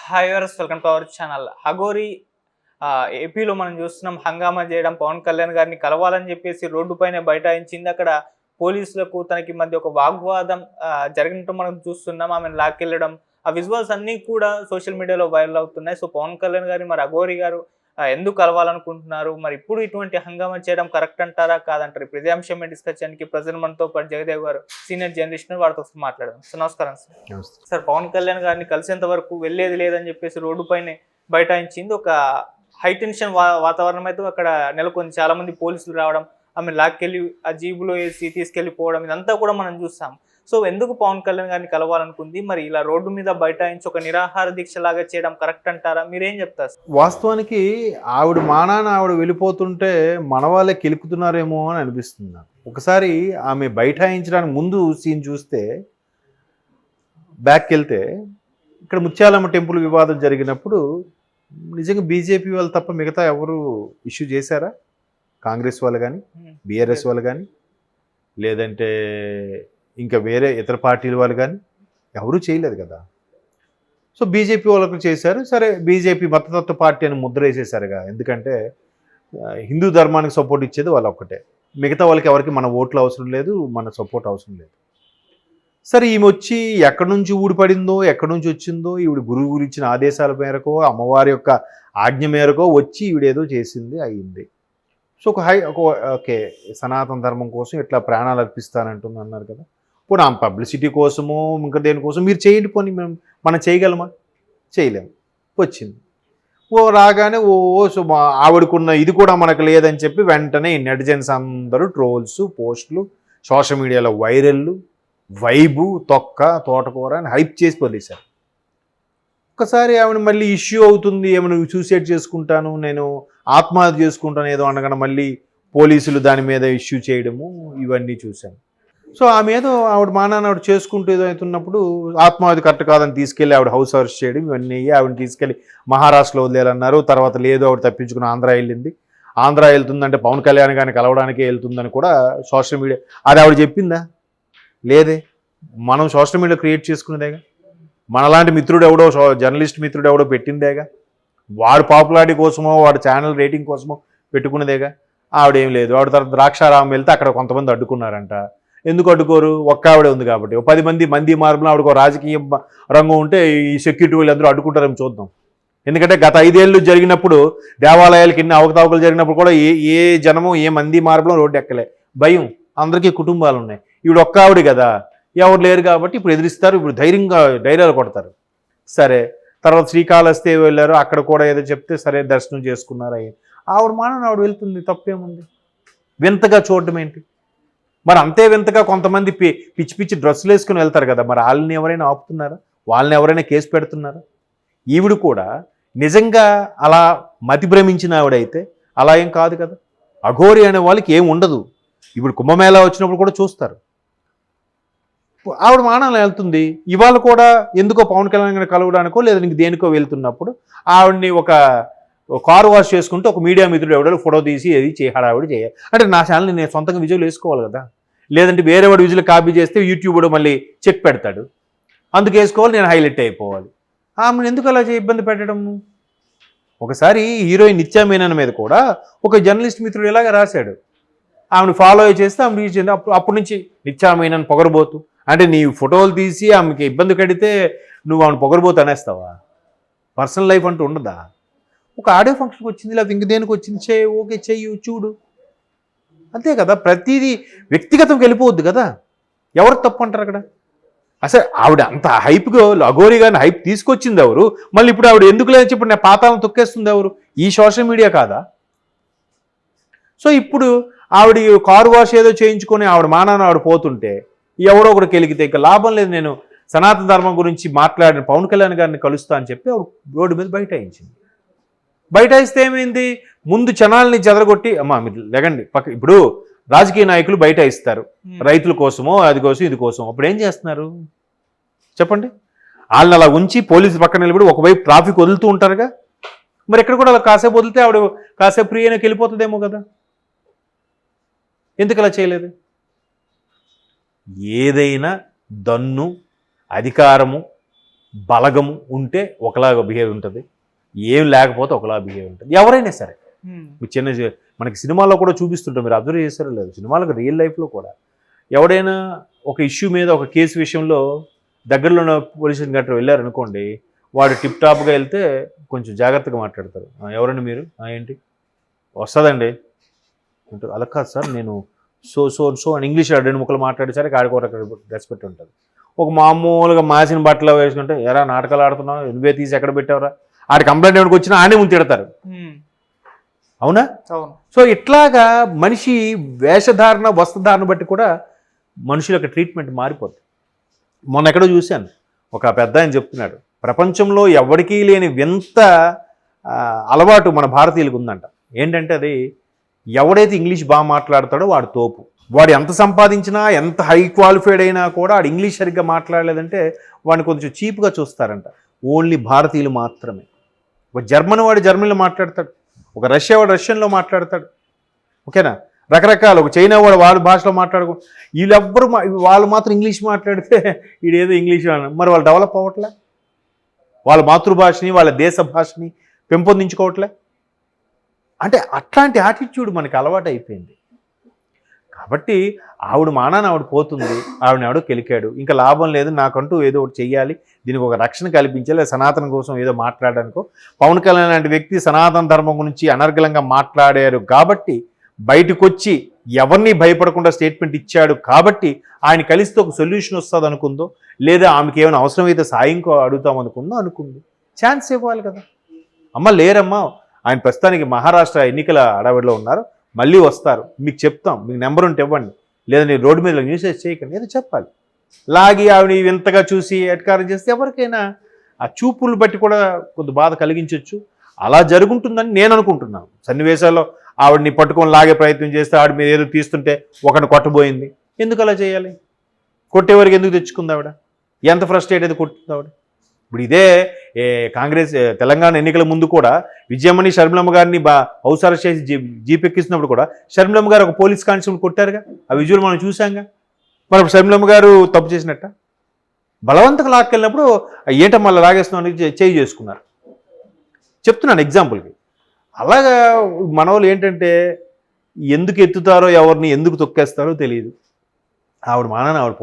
Hi viewers, welcome to our channel. Aghori ఏపీలో మనం చూస్తున్నాం. హంగామా చేయడం, పవన్ కళ్యాణ్ గారిని కలవాలని చెప్పేసి రోడ్డు పైన బైఠాయించింది. అక్కడ పోలీసులకు తనకి మధ్య ఒక వాగ్వాదం జరిగినట్టు మనం చూస్తున్నాం. ఆమెను లాక్కెళ్ళడం, ఆ విజువల్స్ అన్నీ కూడా సోషల్ మీడియాలో వైరల్ అవుతున్నాయి. సో పవన్ కళ్యాణ్ గారిని మరి అఘోరి గారు ఎందుకు కలవాలనుకుంటున్నారు, మరి ఇప్పుడు ఇటువంటి హంగామా చేయడం కరెక్ట్ అంటారా కాదంటారు? ఇప్పుడు ఇదే అంశం మీద డిస్కస్ చేయడానికి ప్రజెంట్ మనతో పాటు జగదేవ్ గారు, సీనియర్ జర్నలిస్ట్, వారితో మాట్లాడదాం. సో నమస్కారం సార్. సార్, పవన్ కళ్యాణ్ గారిని కలిసేంత వరకు వెళ్ళేది లేదని చెప్పేసి రోడ్డు పైన బైఠాయించింది. ఒక హై టెన్షన్ వాతావరణం అయితే అక్కడ నెలకొంది. చాలా మంది పోలీసులు రావడం, ఆమె లాక్కెళ్ళి ఆ జీబులో వేసి తీసుకెళ్లిపోవడం, ఇదంతా కూడా మనం చూస్తాం. సో ఎందుకు పవన్ కళ్యాణ్ గారిని కలవాలనుకుంది? మరి ఇలా రోడ్డు మీద బైఠాయించి ఒక నిరాహార దీక్ష లాగా చేయడం కరెక్ట్ అంటారా? మీరేం చెప్తారు? వాస్తవానికి ఆవిడ మానాన ఆవిడ వెళ్ళిపోతుంటే మన వాళ్ళే కెలుకుతున్నారేమో అని అనిపిస్తుంది నాకు. ఒకసారి ఆమె బైఠాయించడానికి ముందు సీన్ చూస్తే, బ్యాక్కి వెళ్తే, ఇక్కడ ముత్యాలమ్మ టెంపుల్ వివాదం జరిగినప్పుడు నిజంగా బీజేపీ వాళ్ళు తప్ప మిగతా ఎవరు ఇష్యూ చేశారా? కాంగ్రెస్ వాళ్ళు కానీ, బీఆర్ఎస్ వాళ్ళు కానీ, లేదంటే ఇంకా వేరే ఇతర పార్టీల వాళ్ళు కానీ ఎవరూ చేయలేదు కదా. సో బీజేపీ వాళ్ళకు చేశారు. సరే, బీజేపీ మతతత్వ పార్టీ అని ముద్ర వేసేసారుగా. ఎందుకంటే హిందూ ధర్మానికి సపోర్ట్ ఇచ్చేది వాళ్ళు ఒక్కటే. మిగతా వాళ్ళకి ఎవరికి మన ఓట్లు అవసరం లేదు, మన సపోర్ట్ అవసరం లేదు. సరే, ఈమె వచ్చి ఎక్కడి నుంచి ఊడిపడిందో, ఎక్కడి నుంచి వచ్చిందో, ఈవిడ గురువు ఇచ్చిన ఆదేశాల మేరకో, అమ్మవారి యొక్క ఆజ్ఞ మేరకో వచ్చి ఈవిడేదో చేసింది, అయ్యింది. సో ఓకే, సనాతన ధర్మం కోసం ఇట్లా ప్రాణాలు అర్పిస్తానంటుంది అన్నారు కదా. పోనీ ఆ పబ్లిసిటీ కోసమో ఇంకా దేనికోసం మీరు చేయండి, పోనీ మనం చేయగలమా? చేయలేము. వచ్చింది రాగానే సో ఆవిడకున్న ఇది కూడా మనకు లేదని చెప్పి వెంటనే నెటిజన్స్ అందరూ ట్రోల్స్, పోస్టులు, సోషల్ మీడియాలో వైరల్లు, వైబు, తొక్క, తోటకూర అని హైప్ చేసి వదిలేశారు. ఒక్కసారి ఆవిడ మళ్ళీ ఇష్యూ అవుతుంది, ఏమైనా సూసైడ్ చేసుకుంటాను, నేను ఆత్మహత్య చేసుకుంటాను ఏదో అనగానే మళ్ళీ పోలీసులు దాని మీద ఇష్యూ చేయడము, ఇవన్నీ చూశాను. సో ఆమె ఏదో ఆవిడ మానాన్ని ఆవిడ చేసుకుంటూ ఏదో అవుతున్నప్పుడు ఆత్మహత్య కరెక్ట్ కాదని తీసుకెళ్ళి ఆవిడ హౌస్ అరెస్ట్ చేయడం, ఇవన్నీ ఆవిడని తీసుకెళ్ళి మహారాష్ట్రలో వదిలేయాలన్నారు. తర్వాత లేదు, ఆవిడ తప్పించుకుని ఆంధ్ర వెళ్ళింది. ఆంధ్ర వెళ్తుందంటే పవన్ కళ్యాణ్ గారిని కలవడానికే వెళ్తుందని కూడా సోషల్ మీడియా, అది ఆవిడ చెప్పిందా? లేదే. మనం సోషల్ మీడియా క్రియేట్ చేసుకునేదేగా. మనలాంటి మిత్రుడు ఎవడో, జర్నలిస్ట్ మిత్రుడు ఎవడో పెట్టిందేగా. వాడు పాపులారిటీ కోసమో, వాడు ఛానల్ రేటింగ్ కోసమో పెట్టుకునేదేగా. ఆవిడేం లేదు. ఆవిడ తర్వాత ద్రాక్షారామం వెళ్తే అక్కడ కొంతమంది అడ్డుకున్నారంట. ఎందుకు అడ్డుకోరు? ఒక్క ఆవిడే ఉంది కాబట్టి. 10 మంది మార్పులు ఆవిడకు రాజకీయ రంగం ఉంటే ఈ సెక్యూరిటీ వాళ్ళు అందరూ అడ్డుకుంటారని చూద్దాం. ఎందుకంటే గత 5 ఏళ్ళు జరిగినప్పుడు, దేవాలయాలకి ఎన్ని అవకతవకలు జరిగినప్పుడు కూడా ఏ జనము, ఏ మంది మార్పులు రోడ్డు ఎక్కలే. భయం. అందరికీ కుటుంబాలు ఉన్నాయి. ఈవిడ ఒక్క ఆవిడ కదా, ఎవరు లేరు కాబట్టి ఇప్పుడు ఎదిరిస్తారు. ఇప్పుడు డైరీలు కొడతారు. సరే, తర్వాత శ్రీకాళహస్తి వెళ్ళారు, అక్కడ కూడా ఏదో చెప్తే సరే దర్శనం చేసుకున్నారు. అయ్యి ఆవిడ మానని ఆవిడ వెళ్తుంది, తప్పేముంది? వింతగా చూడటం ఏంటి? మరి అంతే వింతగా కొంతమంది పిచ్చి పిచ్చి డ్రెస్సులు వేసుకుని వెళ్తారు కదా, మరి వాళ్ళని ఎవరైనా ఆపుతున్నారా? వాళ్ళని ఎవరైనా కేసు పెడుతున్నారా? ఈవిడ కూడా నిజంగా అలా మతి భ్రమించిన ఆవిడైతే అలా ఏం కాదు కదా. అఘోరి అనే వాళ్ళకి ఏం ఉండదు. ఇప్పుడు కుంభమేళా వచ్చినప్పుడు కూడా చూస్తారు. ఆవిడ మానాలు వెళ్తుంది. ఇవాళ కూడా ఎందుకో పవన్ కళ్యాణ్ గారిని కలవడానికో లేదా ఇంక దేనికో వెళ్తున్నప్పుడు ఆవిడని ఒక కారు వాష్ చేసుకుంటూ ఒక మీడియా మిత్రుడు ఎవడో ఫోటో తీసి ఏది హడావిడి చేయాలి అంటే, నా ఛానల్ని నేను సొంతంగా విజువల్ వేసుకోవాలి కదా. లేదంటే వేరే వాడు విజువల్ కాపీ చేస్తే యూట్యూబ్ మళ్ళీ చెక్ పెడతాడు. అందుకు వేసుకోవాలి, నేను హైలైట్ అయిపోవాలి. ఆమెను ఎందుకు అలా ఇబ్బంది పెట్టడము? ఒకసారి హీరోయిన్ నిత్యా మీనన్ మీద కూడా ఒక జర్నలిస్ట్ మిత్రుడు ఇలాగ రాశాడు. ఆమెను ఫాలో చేస్తే ఆమె రీచ్ అయింది. అప్పటి నుంచి నిత్యా మీనన్ పొగరబోతు అంటే, నీ ఫోటోలు తీసి ఆమెకి ఇబ్బంది కడితే నువ్వు ఆమెను పొగరబోతు అనేస్తావా? పర్సనల్ లైఫ్ అంటూ ఉండదా? ఒక ఆడియో ఫంక్షన్కి వచ్చింది, లేకపోతే ఇంక దేనికి వచ్చింది, ఓకే చెయ్యి, చూడు, అంతే కదా. ప్రతిదీ వ్యక్తిగతంకి వెళ్ళిపోవద్దు కదా. ఎవరు తప్పు అంటారు అక్కడ? అసలు ఆవిడ అంత హైప్గా అఘోరి గారిని హైప్ తీసుకొచ్చింది ఎవరు? మళ్ళీ ఇప్పుడు ఆవిడ ఎందుకు లేదని చెప్పి నేను పాతాలను తొక్కేస్తుంది ఎవరు? ఈ సోషల్ మీడియా కాదా? సో ఇప్పుడు ఆవిడ కారు వాష్ ఏదో చేయించుకొని ఆవిడ మానాన్ని ఆవిడ పోతుంటే ఎవరో ఒకటి కెలిగితే ఇక లాభం లేదు. నేను సనాతన ధర్మం గురించి మాట్లాడిన పవన్ కళ్యాణ్ గారిని కలుస్తా అని చెప్పి ఆవిడ రోడ్డు మీద బైఠాయించింది. బైఠాయిస్తే ఏమైంది? ముందు జనాల్ని చెదరగొట్టి, అమ్మా మీరు లెగండి పక్క. ఇప్పుడు రాజకీయ నాయకులు బైఠాయిస్తారు రైతుల కోసమో, అది కోసం ఇది కోసం. అప్పుడు ఏం చేస్తున్నారు చెప్పండి? వాళ్ళని అలా ఉంచి పోలీసు పక్కన నిలబడి ఒకవైపు ట్రాఫిక్ వదులుతూ ఉంటారుగా. మరి ఎక్కడ కూడా అలా కాసేపు వదిలితే ఆవిడ కాసేపు ఫ్రీ అయినాకి వెళ్ళిపోతుందేమో కదా. ఎందుకు అలా చేయలేదు? ఏదైనా దన్ను, అధికారము, బలగం ఉంటే ఒకలాగా బిహేవ్ ఉంటుంది, ఏం లేకపోతే ఒకలా బిహేవ్ ఉంటుంది. ఎవరైనా సరే మనకి సినిమాల్లో కూడా చూపిస్తుంటాం, మీరు అబ్జర్వ్ చేస్తారో లేదు, సినిమాలకు రియల్ లైఫ్లో కూడా ఎవడైనా ఒక ఇష్యూ మీద ఒక కేసు విషయంలో దగ్గరలో ఉన్న పోలీస్ స్టేషన్ గట్రా వెళ్ళారనుకోండి, వాడు టిప్ టాప్గా వెళ్తే కొంచెం జాగ్రత్తగా మాట్లాడతారు. ఎవరండి మీరు? ఏంటి వస్తుందండి అంటారు. అలా కాదు సార్, నేను సో సో సో అని ఇంగ్లీష్ 2 ముక్కలు మాట్లాడేసరికి ఆడికి ఒక రెస్పెక్ట్ ఉంటుంది. ఒక మామూలుగా మాసిన బట్టలు వేసుకుంటే ఎరా నాటకాలు ఆడుతున్నావు, నువ్వే తీసి ఎక్కడ పెట్టావురా, ఆడి కంప్లైంట్ ఎవరికి వచ్చినా ఆనే ముందు తిడతారు. అవునా? సో ఇట్లాగా మనిషి వేషధారణ వస్త్రధారణ బట్టి కూడా మనుషుల యొక్క ట్రీట్మెంట్ మారిపోతుంది. మొన్న ఎక్కడో చూశాను, ఒక పెద్ద ఆయన చెప్తున్నాడు, ప్రపంచంలో ఎవరికీ లేని వింత అలవాటు మన భారతీయులకు ఉందంట. ఏంటంటే అది ఎవడైతే ఇంగ్లీష్ బాగా మాట్లాడతాడో వాడు తోపు. వాడు ఎంత సంపాదించినా ఎంత హై క్వాలిఫైడ్ అయినా కూడా వాడు ఇంగ్లీష్ సరిగ్గా మాట్లాడలేదంటే వాడిని కొంచెం చీప్గా చూస్తారంట. ఓన్లీ భారతీయులు మాత్రమే. ఒక జర్మన్ వాడు జర్మన్లో మాట్లాడతాడు, ఒక రష్యా వాడు రష్యన్లో మాట్లాడతాడు, ఓకేనా, రకరకాల ఒక చైనా వాడు వాళ్ళ భాషలో మాట్లాడుకో, వీళ్ళెవ్వరు వాళ్ళు మాత్రం ఇంగ్లీష్ మాట్లాడితే వీడేదో ఇంగ్లీష్ మరి వాళ్ళు డెవలప్ అవ్వట్లే, వాళ్ళ మాతృభాషని వాళ్ళ దేశ భాషని పెంపొందించుకోవట్లే. అంటే అట్లాంటి యాటిట్యూడ్ మనకి అలవాటు అయిపోయింది. కాబట్టి ఆవిడ మానాన్ని ఆవిడ పోతుంది, ఆవిడని ఆవిడ కెలికాడు, ఇంకా లాభం లేదు, నాకంటూ ఏదో ఒకటి చెయ్యాలి, దీనికి ఒక రక్షణ కల్పించాలి, సనాతన కోసం ఏదో మాట్లాడడానికో. పవన్ కళ్యాణ్ లాంటి వ్యక్తి సనాతన ధర్మం గురించి అనర్గళంగా మాట్లాడారు కాబట్టి, బయటకు వచ్చి ఎవరిని భయపడకుండా స్టేట్మెంట్ ఇచ్చాడు కాబట్టి ఆయన కలిస్తే ఒక సొల్యూషన్ వస్తుంది అనుకుందో, లేదా ఆమెకి ఏమైనా అవసరమైతే సాయం అడుగుతాం అనుకుంది. ఛాన్స్ ఇవ్వాలి కదా. అమ్మ లేరమ్మా, ఆయన ప్రస్తుతానికి మహారాష్ట్ర ఎన్నికల అడవిలో ఉన్నారు, మళ్ళీ వస్తారు, మీకు చెప్తాం, మీకు నెంబర్ ఉంటే ఇవ్వండి, లేదా నేను రోడ్డు మీద న్యూసెస్ చేయకండి, ఏదో చెప్పాలి. లాగి ఆవిడ వింతగా చూసి ఎట్కారం చేస్తే ఎవరికైనా ఆ చూపులు బట్టి కూడా కొంత బాధ కలిగించవచ్చు. అలా జరుగుంటుందని నేను అనుకుంటున్నాను. సన్నివేశాల్లో ఆవిడని పట్టుకొని లాగే ప్రయత్నం చేస్తే ఆవిడ మీద ఏదో తీస్తుంటే ఒకరిని కొట్టబోయింది, ఎందుకు అలా చేయాలి? కొట్టేవారికి ఎందుకు తెచ్చుకుంది ఆవిడ? ఎంత ఫ్రస్ట్రేట్ అయితే కొట్టింది ఆవిడ? ఇప్పుడు ఇదే కాంగ్రెస్ తెలంగాణ ఎన్నికల ముందు కూడా విజయమణి షర్మిలమ్మ గారిని హౌస్ అరెస్ట్ చేసి జీప్ ఎక్కిస్తున్నప్పుడు కూడా షర్మిలమ్మ గారు ఒక పోలీస్ కానిస్టేబుల్ కొట్టారుగా, ఆ విజువల్ మనం చూసాంగా. మరి షర్మిలమ్మ గారు తప్పు చేసినట్ట? బలవంతంగా లాక్కెళ్ళినప్పుడు ఏంటో మళ్ళీ లాగేస్తున్నామని చేయి చేసుకున్నారు. చెప్తున్నాను ఎగ్జాంపుల్కి. అలాగా మన వాళ్ళు ఏంటంటే ఎందుకు ఎత్తుతారో ఎవరిని ఎందుకు తొక్కేస్తారో తెలియదు. ఆవిడ మానాన్ని ఆవిడ